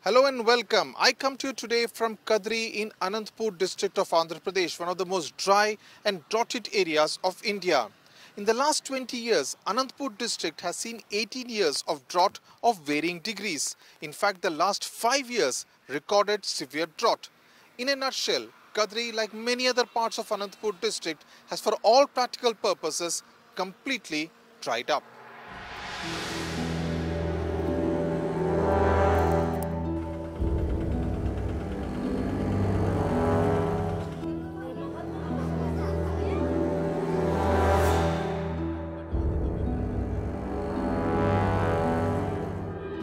Hello and welcome. I come to you today from Kadiri in Anantapur district of Andhra Pradesh, one of the most dry and drought-hit areas of India. In the last 20 years, Anantapur district has seen 18 years of drought of varying degrees. In fact, the last 5 years recorded severe drought. In a nutshell, Kadiri, like many other parts of Anantapur district, has for all practical purposes completely dried up.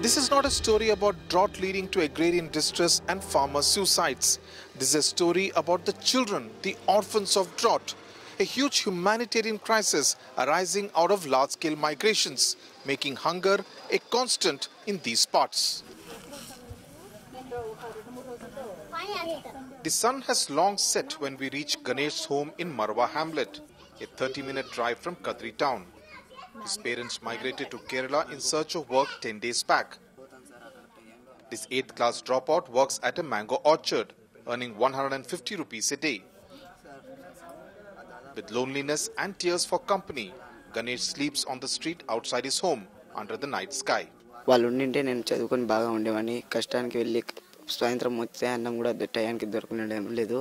This is not a story about drought leading to agrarian distress and farmer suicides. This is a story about the children, the orphans of drought. A huge humanitarian crisis arising out of large-scale migrations, making hunger a constant in these parts. The sun has long set when we reach Ganesh's home in Marwa hamlet, a 30-minute drive from Kadiri town. His parents migrated to Kerala in search of work 10 days back. This 8th class dropout works at a mango orchard, earning 150 rupees a day. With loneliness and tears for company, Ganesh sleeps on the street outside his home under the night sky. వాళ్ళు ఉండింటే నేను చదువుకొని బాగా ఉండేవాడిని. కష్టానికి వెళ్ళి సాయంత్రం వచ్చే అన్నం కూడా టయానికి దొరకడం లేదు.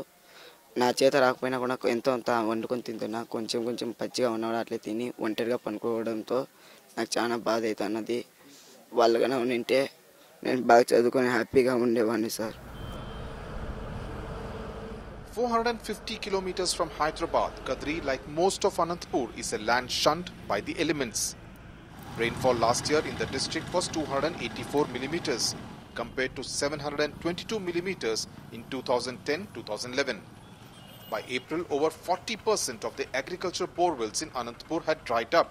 నా చేత రాకపోయినా కూడా ఎంతో అంత వండుకొని తింటున్నా. కొంచెం పచ్చిగా ఉన్నవాడు అట్లే తిని ఒంటరిగా పనుకోవడంతో నాకు చాలా బాధ అవుతున్నది. వాళ్ళు కన్నా ఉండింటే నేను బాగా చదువుకొని హ్యాపీగా ఉండేవాడిని sir. 450 kilometers from Hyderabad, Kadiri, like most of Anantapur, is a land shunned by the elements. Rainfall last year in the district was 284 millimeters compared to 722 millimeters in 2010-2011. By April, over 40% of the agricultural borewells in Anantapur had dried up,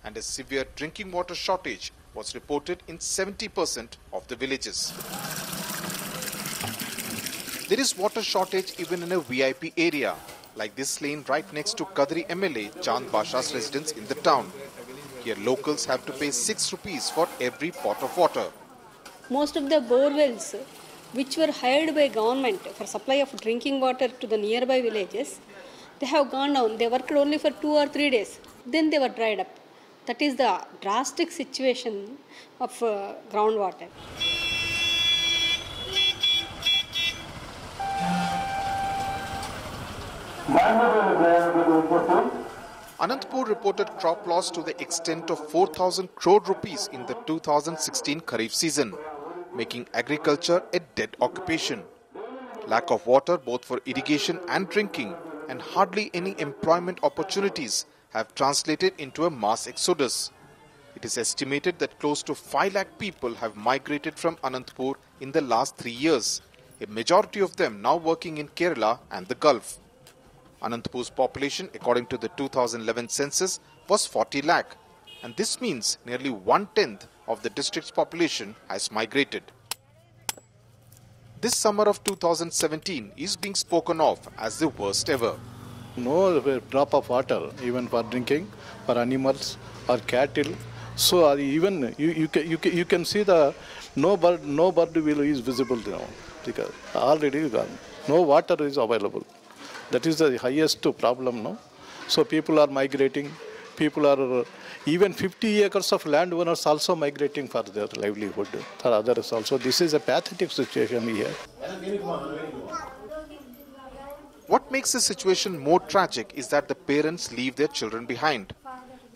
and a severe drinking water shortage was reported in 70% of the villages. There is water shortage even in a VIP area, like this lane right next to Kadiri MLA Chand Basha's residence in the town. Here locals have to pay 6 rupees for every pot of water. Most of the borewells which were hired by government for supply of drinking water to the nearby villages, they have gone down. They worked only for 2 or 3 days. Then they were dried up. That is the drastic situation of groundwater. Anantapur reported crop loss to the extent of 4,000 crore rupees in the 2016 Kharif season, making agriculture a dead occupation. Lack of water both for irrigation and drinking and hardly any employment opportunities have translated into a mass exodus. It is estimated that close to 5 lakh people have migrated from Anantapur in the last 3 years, a majority of them now working in Kerala and the Gulf. Anantapur's population, according to the 2011 census, was 40 lakh, and this means nearly 1/10 of the district's population has migrated. This summer of 2017 is being spoken of as the worst ever. No drop of water, even for drinking, for animals or cattle. So even you can see the no bird will is visible now because already gone. No water is available. That is the highest problem, no? So people are migrating. People are even 50 acres of landowners also migrating for their livelihood. For others also, this is a pathetic situation here. What makes the situation more tragic is that the parents leave their children behind.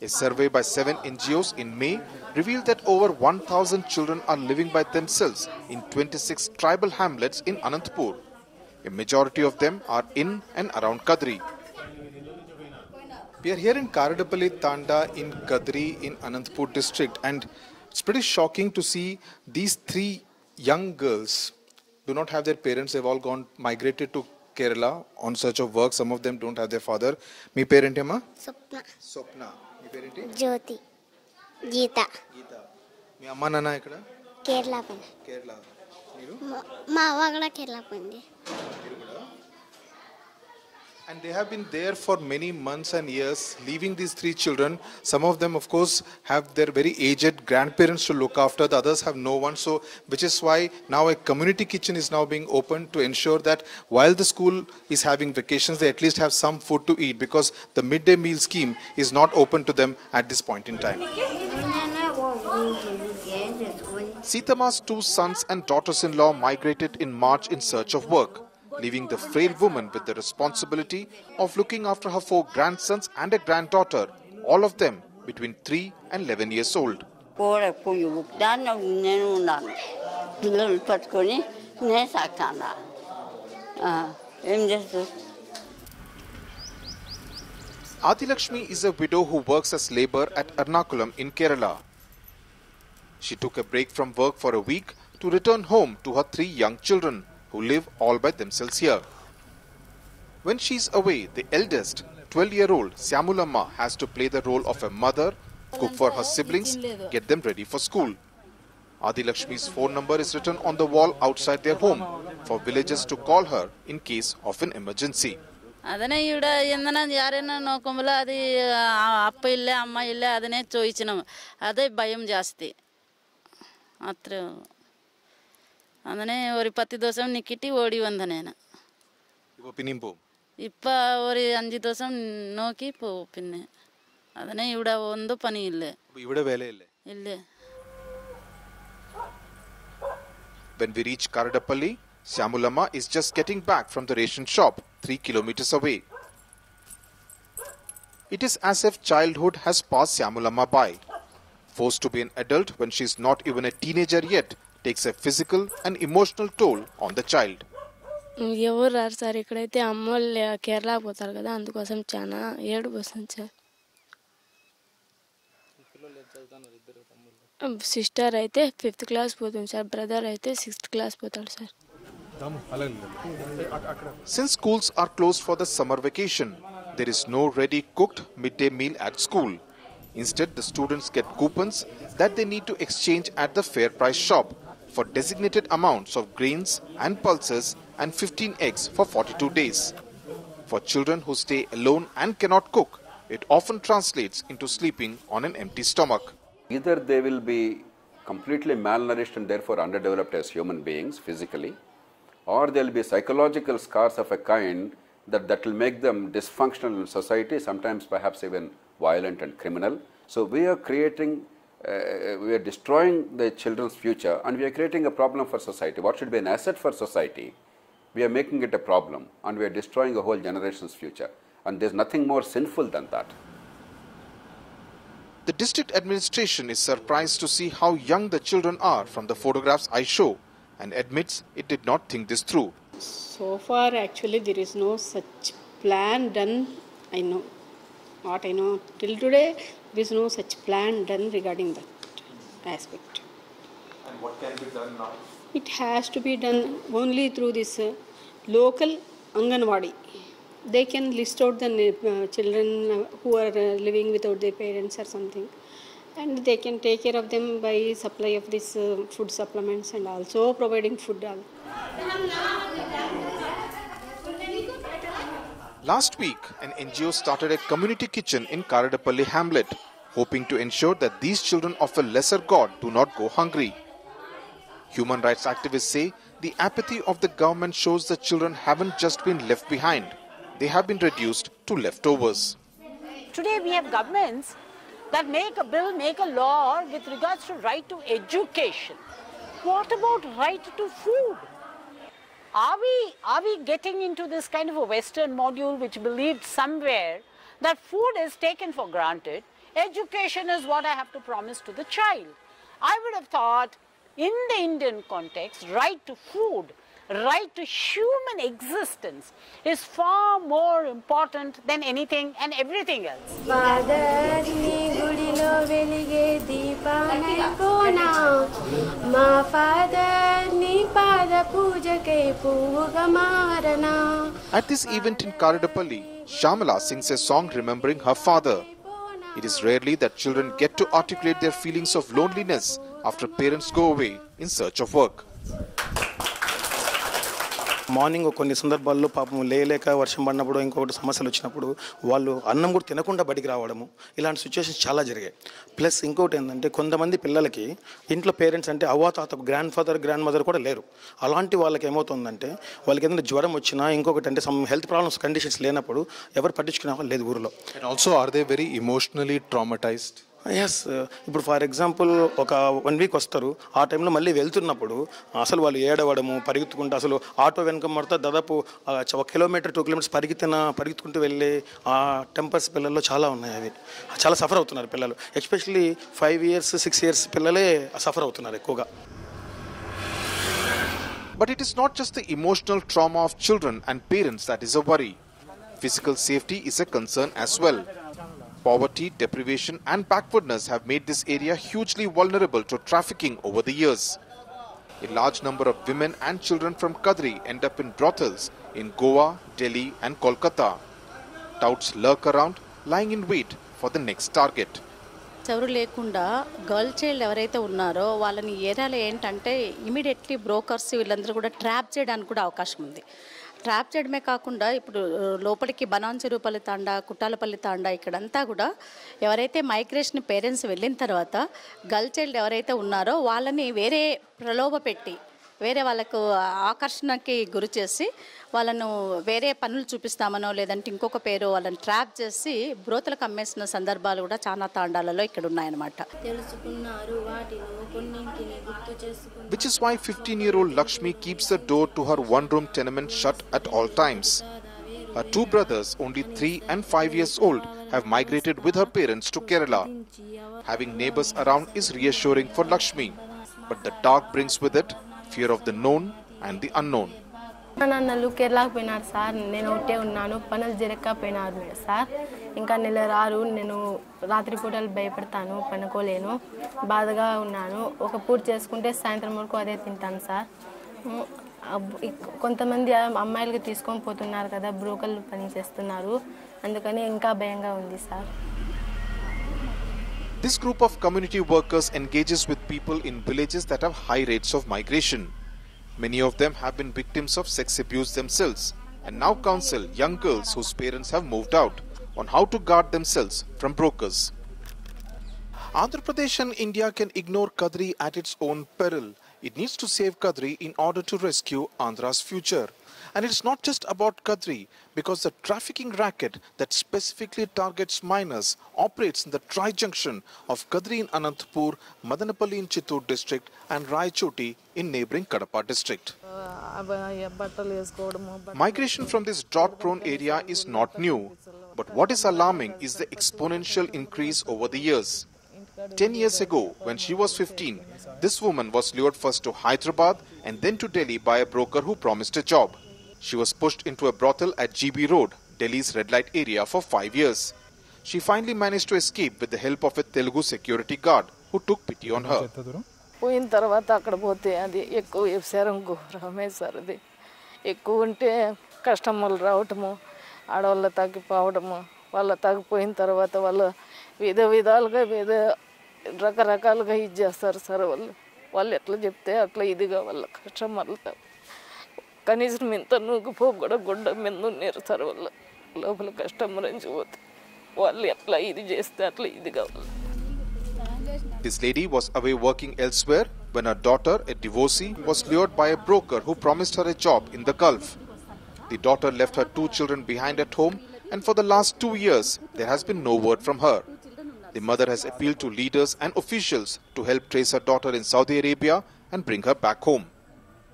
A survey by 7 NGOs in May revealed that over 1,000 children are living by themselves in 26 tribal hamlets in Anantapur. A majority of them are in and around Kadiri. We are here in Karadapalli Tanda in Kadiri in Anantapur district, and it's pretty shocking to see these 3 young girls do not have their parents. They've all migrated to Kerala on search of work. Some of them don't have their father. Me parent ema? Swapna. Me parent? Jyoti. Geeta. Me amma nana ekkada? Kerala pani. Kerala. Meeru? మా అవ్వ కూడా కేరళ పోయింది. And they have been there for many months and years, leaving these three children. Some of them, of course, have their very aged grandparents to look after. The others have no one. So, which is why now a community kitchen is now being opened to ensure that while the school is having vacations, they at least have some food to eat, because the midday meal scheme is not open to them at this point in time. Sitama's two sons and daughters-in-law migrated in March in search of work, leaving the frail woman with the responsibility of looking after her four grandsons and a granddaughter, all of them between 3 and 11 years old. Adilakshmi is a widow who works as labour at Ernakulam in Kerala. She took a break from work for a week to return home to her three young children, who live all by themselves here. When she's away, the eldest, 12-year-old Syamulamma has to play the role of a mother, cook for her siblings, get them ready for school. Adilakshmi's phone number is written on the wall outside their home for villagers to call her in case of an emergency. ಅದನ್ನೇ ഒരു 10 ദിവസം നിക്കിട്ടി ഓടി വന്നനേന ഇപ്പോ പിന്നെയും പോകും ഇപ്പോ ഒരു 5 ദിവസം നോക്കി പോകും പിന്നെ ಅದನ್ನೇ ഇവിടെ ಒಂದು പണി ഇല്ല ഇവിടെ വേലയില്ല ഇല്ല. When we reach Karadapalli, Syamulamma is just getting back from the ration shop 3 kilometers away. It is as if childhood has passed Syamulamma by. Forced to be an adult when she is not even a teenager yet takes a physical and emotional toll on the child. ఎవరు రారు sir, ఇక్కడైతే అమ్మోళ్ళు కేరళ పోతారు కదా, అందుకోసం చాలా ఏడుపు వస్తుంది సార్. సిస్టర్ అయితే 5th క్లాస్ పోతుంది సార్, బ్రదర్ అయితే 6th క్లాస్ పోతాడు sir. Since schools are closed for the summer vacation, there is no ready cooked midday meal at school. Instead, the students get coupons that they need to exchange at the fair price shop for designated amounts of grains and pulses and 15 eggs for 42 days. For children who stay alone and cannot cook, it often translates into sleeping on an empty stomach. Either they will be completely malnourished and therefore underdeveloped as human beings physically, or there will be psychological scars of a kind that will make them dysfunctional in society, sometimes perhaps even violent and criminal. So we are creating, we are destroying the children's future, and we are creating a problem for society. What should be an asset for society, we are making it a problem, and we are destroying a whole generation's future. And there is nothing more sinful than that. The district administration is surprised to see how young the children are from the photographs I show, and admits it did not think this through. So far, actually, there is no such plan done. I know what I know till today. There is no such plan done regarding that aspect. And what can be done now? It has to be done only through this local Anganwadi. They can list out the children who are living without their parents or something, and they can take care of them by supply of this food supplements and also providing food. Last week, an NGO started a community kitchen in Karadapalli hamlet, hoping to ensure that these children of a lesser god do not go hungry. Human rights activists say the apathy of the government shows the children haven't just been left behind, they have been reduced to leftovers. Today we have governments that make a bill, make a law with regards to right to education. What about right to food? Are we getting into this kind of a Western module which believed somewhere that food is taken for granted, education is what I have to promise to the child? I would have thought in the Indian context, right to food, right to human existence is far more important than anything and everything else. At this event in Karadapalli, Shamala sings a song remembering her father. It is rarely that children get to articulate their feelings of loneliness after parents go away in search of work. Morning కొన్ని సందర్భాల్లో పాపం లేక వర్షం పడినప్పుడు ఇంకొకటి సమస్యలు వచ్చినప్పుడు వాళ్ళు అన్నం కూడా తినకుండా బడికి రావడము ఇలాంటి సిచ్యువేషన్స్ చాలా జరిగాయి. ప్లస్ ఇంకొకటి ఏంటంటే కొంతమంది పిల్లలకి ఇంట్లో పేరెంట్స్ అంటే అవ్వాతాత గ్రాండ్ ఫాదర్ గ్రాండ్ మదర్ కూడా లేరు. అలాంటి వాళ్ళకి ఏమవుతుందంటే వాళ్ళకి ఏదైనా జ్వరం వచ్చినా ఇంకొకటి అంటే సమ్ హెల్త్ ప్రాబ్లమ్స్ కండిషన్స్ లేనప్పుడు ఎవరు పట్టించుకునే వాళ్ళు లేదు ఊరిలో. And also, are they very emotionally traumatized? Yes, ఇప్పుడు ఫర్ ఎగ్జాంపుల్ ఒక 1 వీక్ వస్తారు, ఆ టైంలో మళ్ళీ వెళ్తున్నప్పుడు అసలు వాళ్ళు ఏడవడము పరిగెత్తుకుంటూ అసలు ఆటో వెనక మడతా దాదాపు 1 కిలోమీటర్ 2 కిలోమీటర్స్ పరిగెత్తుకుంటూ వెళ్ళే ఆ టెంపర్స్ పిల్లల్లో చాలా ఉన్నాయి. అవి చాలా సఫర్ అవుతున్నారు పిల్లలు, ఎస్పెషల్లీ 5 years 6 years పిల్లలే సఫర్ అవుతున్నారు ఎక్కువగా. But it is not just the emotional trauma of children and parents that is a worry. Physical safety is a concern as well. Poverty, deprivation and backwardness have made this area hugely vulnerable to trafficking over the years. A large number of women and children from Kadiri end up in brothels in Goa, Delhi and Kolkata. Touts lurk around, lying in wait for the next target. ఎవరు లేకుండా girl child ఎవరైతే ఉన్నారో వాళ్ళని ఏరియాలో ఏంటంటే immediately brokers వీళ్ళందరూ కూడా trap చేయడానికి కూడా అవకాశం ఉంది. ట్రాప్ చేయడమే కాకుండా ఇప్పుడు లోపలికి బనాన్ చెరువుపల్లి తాండా, కుట్టాలపల్లి తాండా ఇక్కడంతా కూడా ఎవరైతే మైగ్రేషన్ పేరెంట్స్ వెళ్ళిన తర్వాత గర్ల్ చైల్డ్ ఎవరైతే ఉన్నారో వాళ్ళని వేరే ప్రలోభ పెట్టి వేరే వాళ్ళకు ఆకర్షణకి గురి చేసి వాళ్ళను వేరే పనులు చూపిస్తామనో లేదంటే ఇంకొక పేరు వాళ్ళని ట్రాప్ చేసి బ్రోతలకు అమ్మేసిన సందర్భాలు కూడా చాలా తాండాలలో ఇక్కడ ఉన్నాయన్నమాట. Which is why 15-year-old Lakshmi keeps the door to her one-room tenement shut at all times. Her 2 brothers, only 3 and 5 years old, have migrated with her parents to Kerala. Having neighbors around is reassuring for Lakshmi, but the dark brings with it fear of the known and the unknown. నన్ను కేరళకు పోయినారు sir, నేను ఒకటే ఉన్నాను, పనులు జరగకపోయినారు sir, ఇంకా నెల రారు, నేను రాత్రి పూటలు భయపడతాను, పనుకోలేను, బాధగా ఉన్నాను, ఒక పూట చేసుకుంటే సాయంత్రం వరకు అదే తింటాను సార్. కొంతమంది అమ్మాయిలకి తీసుకొని పోతున్నారు కదా, బ్రోకర్లు పని చేస్తున్నారు, అందుకని ఇంకా భయంగా ఉంది sir. This group of community workers engages with people in villages that have high rates of migration. Many of them have been victims of sex abuse themselves and now counsel young girls whose parents have moved out on how to guard themselves from brokers. Andhra Pradesh and India can ignore Kadiri at its own peril. It needs to save Kadiri in order to rescue Andhra's future. And it's not just about Kadiri, because the trafficking racket that specifically targets minors operates in the tri-junction of Kadiri in Anantapur, Madanapalli in Chittoor district and Raichoti in neighbouring Kadapa district. Migration from this drought-prone area is not new, but what is alarming is the exponential increase over the years. 10 years ago, when she was 15, this woman was lured first to Hyderabad and then to Delhi by a broker who promised a job. She was pushed into a brothel at GB Road, Delhi's red light area, for 5 years. She finally managed to escape with the help of a Telugu security guard who took pity on her. పోయిన తర్వాత అక్కడ పోతే అది ఎక్కువ వ్యవసాయం ఘోరమే sir. అది ఎక్కువ ఉంటే కస్టమర్లు రావటము, ఆడవాళ్ళ తగ్గిపోవడము, వాళ్ళ తగ్గిపోయిన తర్వాత వాళ్ళు విధాలుగా రకరకాలుగా ఇది చేస్తారు సార్. వాళ్ళు ఎట్లా చెప్తే అట్లా ఇదిగా వాళ్ళ కస్టమర్లతో కనీసం ఇంత నూగిపో కూడా గుడ్డ మీద ఉన్నారు సార్. వాళ్ళు లోపల కస్టమర్ నుంచి పోతే వాళ్ళు ఎట్లా ఇది చేస్తే అట్లా ఇది కావాలి. This lady was away working elsewhere when her daughter, a divorcee, was lured by a broker who promised her a job in the Gulf. The daughter left her 2 children behind at home, and for the last 2 years there has been no word from her. The mother has appealed to leaders and officials to help trace her daughter in Saudi Arabia and bring her back home.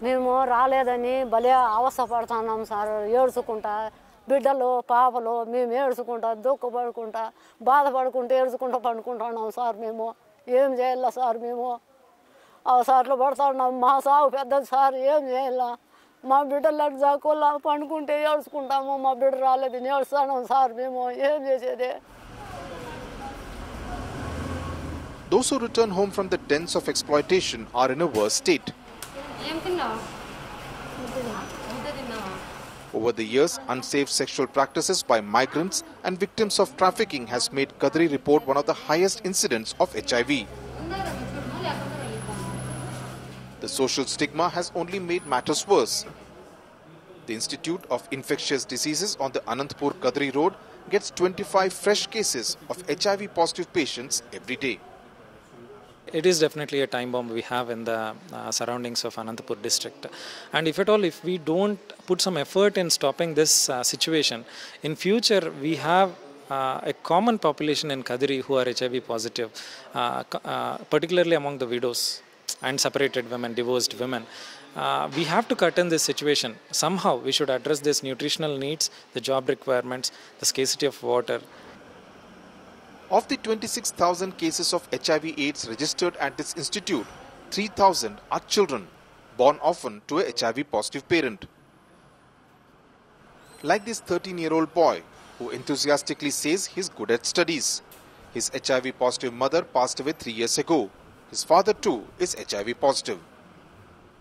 మేము రాలేదని భలే అవస్థపడుతున్నాం sir. ఏడ్చుకుంటా బిడ్డలు పాపలు మేము ఏడ్చుకుంటా దుఃఖపడుకుంటా బాధపడుకుంటూ ఏడ్చుకుంటూ పండుకుంటున్నాం sir. మేము ఏం చేయాల సార్? మేము అవసరాలు పడుతున్నాం. మా సాగు పెద్దది సార్. ఏం చేయాల? మా బిడ్డలు అటు జాకోలా పండుకుంటే ఏడ్చుకుంటాము. మా బిడ్డ రాలేదని ఏడుస్తున్నాం సార్. మేము ఏం చేసేది? Those who return home from the dens of exploitation are in a worse state. Over the years, unsafe sexual practices by migrants and victims of trafficking has made Kadiri report one of the highest incidents of HIV. The social stigma has only made matters worse. The Institute of Infectious Diseases on the Anantapur Kadiri road gets 25 fresh cases of HIV positive patients every day. It is definitely a time bomb we have in the surroundings of Anantapur district. And if we don't put some effort in stopping this situation, in future we have a common population in Kadiri who are HIV positive, particularly among the widows and separated women, divorced women. We have to curtail this situation. Somehow we should address this nutritional needs, the job requirements, the scarcity of water. Of the 26,000 cases of HIV/AIDS registered at this institute, 3,000 are children, born often to a HIV-positive parent. Like this 13-year-old boy, who enthusiastically says he's good at studies. His HIV-positive mother passed away 3 years ago. His father too is HIV-positive.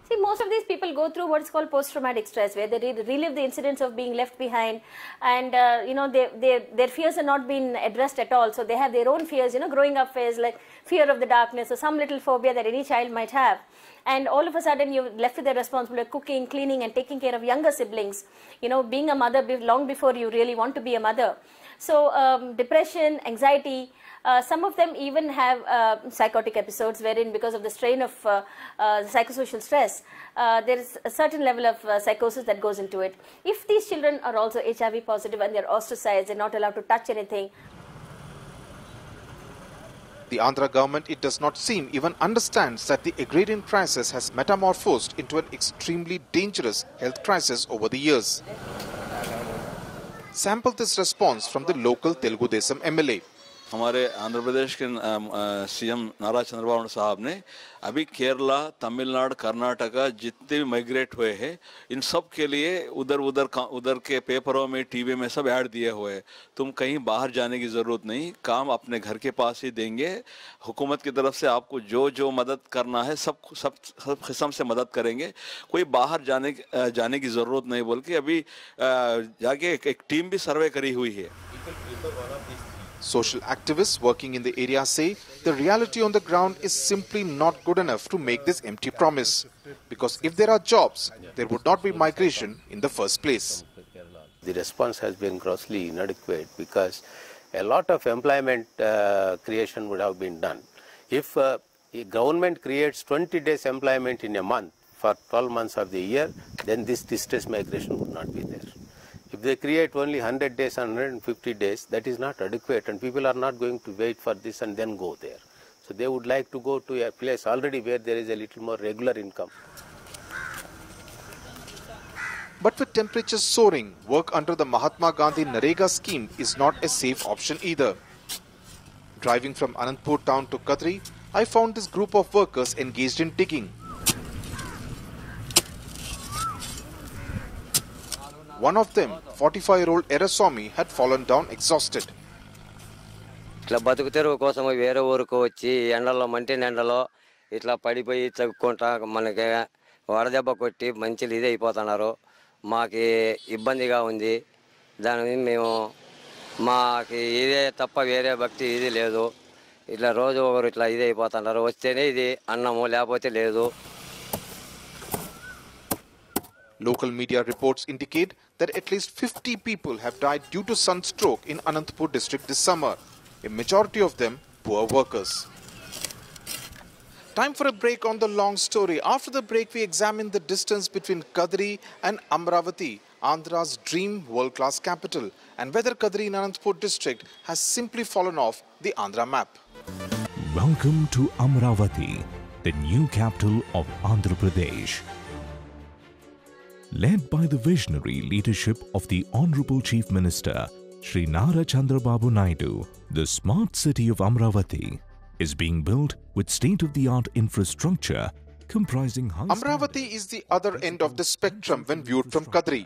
See, most of these people go through what is called post-traumatic stress, where they relive the incidents of being left behind, and their fears are not being addressed at all. So they have their own fears, growing up fears like fear of the darkness or some little phobia that any child might have. And all of a sudden you're left with the responsibility of cooking, cleaning and taking care of younger siblings, being a mother long before you really want to be a mother. So depression, anxiety, some of them even have psychotic episodes wherein because of the strain of psychosocial stress, there is a certain level of psychosis that goes into it. If these children are also HIV positive and they're ostracized, they're not allowed to touch anything. The Andhra government, it does not seem, even understands that the agrarian crisis has metamorphosed into an extremely dangerous health crisis over the years. Sample this response from the local Telugu Desam MLA. हमारे आंध्र प्रदेश के CM नारा चंद्रबाबू साहब ने अभी केरला, तमिलनाडु, कर्नाटका जितने भी migrate हुए हैं इन सब के लिए उधर के पेपरों में, टीवी में सब ऐड दिए हुए हैं। तुम कहीं बाहर जाने की ज़रूरत नहीं, काम अपने घर के पास ही देंगे। हुकूमत की तरफ से आपको जो मदद करना है सब किस्म से मदद करेंगे। कोई बाहर जाने की ज़रूरत नहीं बोल के अभी जाके एक टीम भी सर्वे करी हुई है। Social activists working in the area say the reality on the ground is simply not good enough to make this empty promise. Because if there are jobs, there would not be migration in the first place. The response has been grossly inadequate because a lot of employment creation would have been done. If a government creates 20 days employment in a month for 12 months of the year, then this distress migration would not be there. If they create only 100 days and 150 days, that is not adequate and people are not going to wait for this and then go there. So they would like to go to a place already where there is a little more regular income. But with temperatures soaring, work under the Mahatma Gandhi Narega scheme is not a safe option either. Driving from Anantapur town to Kadiri, I found this group of workers engaged in digging. One of them, 45-year-old Eraswamy, had fallen down exhausted. ఇట్లా బతుకుతెరువు కోసం వేరే ఊరికి వచ్చి ఎండలో మంటి ఎండలో ఇట్లా పడిపోయి చదువుకుంటా మనకి వడదెబ్బ కొట్టి మంచిలు ఇది అయిపోతున్నారు. మాకి ఇబ్బందిగా ఉంది. దాని మేము మాకి ఇదే తప్ప వేరే భక్తి ఇది లేదు. ఇట్లా రోజు ఒకరు ఇట్లా ఇది అయిపోతున్నారు. వస్తేనే ఇది అన్నము లేకపోతే లేదు. Local media reports indicate that at least 50 people have died due to sunstroke in Anantapur district this summer. A majority of them poor workers. Time for a break on the long story. After the break, we examine the distance between Kadiri and Amravati, Andhra's dream world-class capital, and whether Kadiri in Anantapur district has simply fallen off the Andhra map. Welcome to Amravati, the new capital of Andhra Pradesh. Led by the visionary leadership of the Honorable Chief Minister, Shri Nara Chandrababu Naidu, the smart city of Amravati is being built with state-of-the-art infrastructure comprising Amravati is the other end of the spectrum when viewed from Kadiri.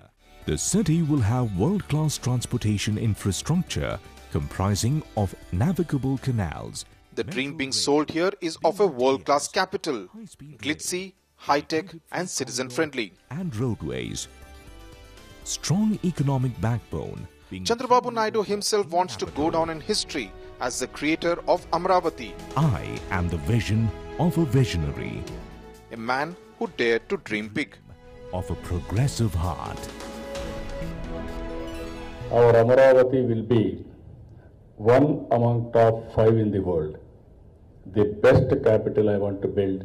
The city will have world-class transportation infrastructure comprising of navigable canals. The dream being sold here is of a world-class capital, glitzy, high-tech and citizen-friendly. And roadways. Strong economic backbone. Chandrababu Naidu himself wants to go down in history as the creator of Amravati. I am the vision of a visionary. A man who dared to dream big. Of a progressive heart. our Amaravati will be one among top 5 in the world. The best capital I want to build.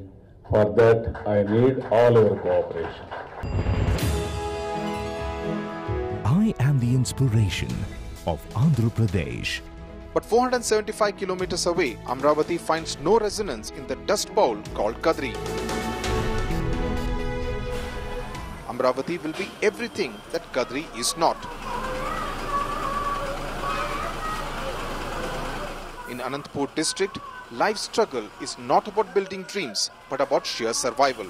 For that, I need all your cooperation. I am the inspiration of Andhra Pradesh. But 475 kilometers away, Amravati finds no resonance in the dust bowl called Kadiri. Amravati will be everything that Kadiri is not. In Anantapur district, life's struggle is not about building dreams, but about sheer survival.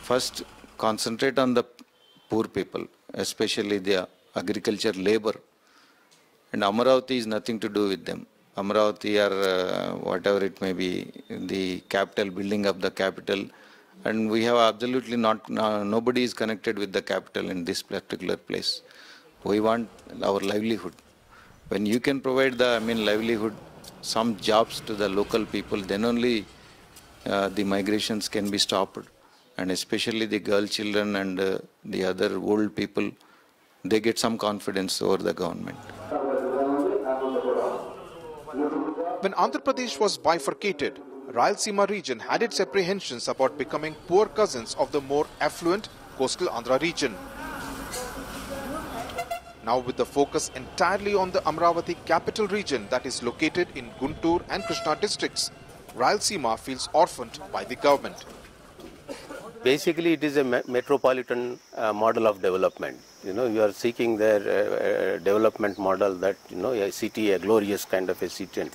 First, concentrate on the poor people, especially the agriculture labor. And Amaravati is nothing to do with them. Amaravati or whatever it may be, the capital, building up the capital. And we have absolutely nobody is connected with the capital in this particular place. We want our livelihood. When you can provide the livelihood, some jobs to the local people, then only the migrations can be stopped. And especially the girl children and the other old people, they get some confidence over the government. When Andhra Pradesh was bifurcated, Rayalaseema region had its apprehensions about becoming poor cousins of the more affluent coastal Andhra region. Now with the focus entirely on the Amravati capital region that is located in Guntur and Krishna districts, Rayalaseema feels orphaned by the government. Basically, it is a metropolitan model of development. You are seeking their development model that, a city, a glorious kind of a city. And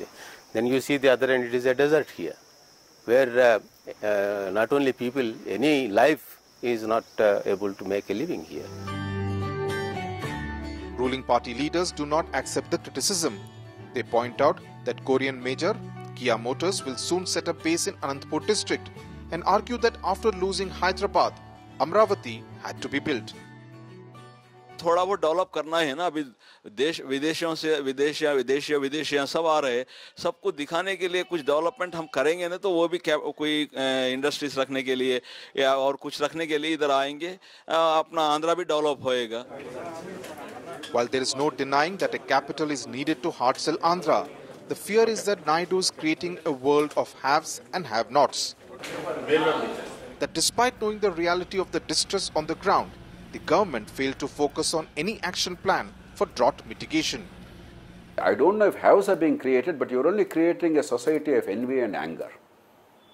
then you see the other end, it is a desert here, where not only people, any life is not able to make a living here. Ruling party leaders do not accept the criticism. They point out that Korean major Kia Motors will soon set up base in Anantapur district and argue that after losing Hyderabad, Amravati had to be built. थोड़ा वो develop करना है ना, अभी विदेशियों सब आ रहे हैं, सबको दिखाने के लिए कुछ डेवलपमेंट हम करेंगे ना, तो वो भी कोई इंडस्ट्रीज रखने के लिए या और कुछ रखने के लिए इधर आएंगे, अपना आंध्रा भी डेवलप होएगा. While there is no denying that a capital is needed to hard sell Andhra, the fear is that Naidu is creating a world of haves and have-nots. That despite knowing the reality of the distress on the ground, the government failed to focus on any action plan for drought mitigation. I don't know if haves are being created, but you're only creating a society of envy and anger.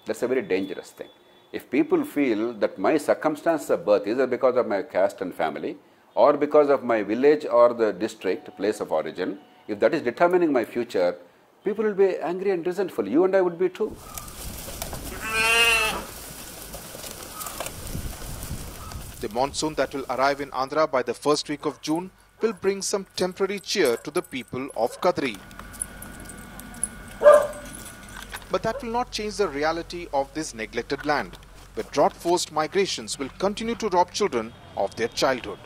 That's a very dangerous thing. If people feel that my circumstances of birth, either because of my caste and family, or because of my village or the district, place of origin, if that is determining my future, people will be angry and resentful. You and I would be too. The monsoon that will arrive in Andhra by the first week of June will bring some temporary cheer to the people of Kadiri. But that will not change the reality of this neglected land, where drought-forced migrations will continue to rob children of their childhood.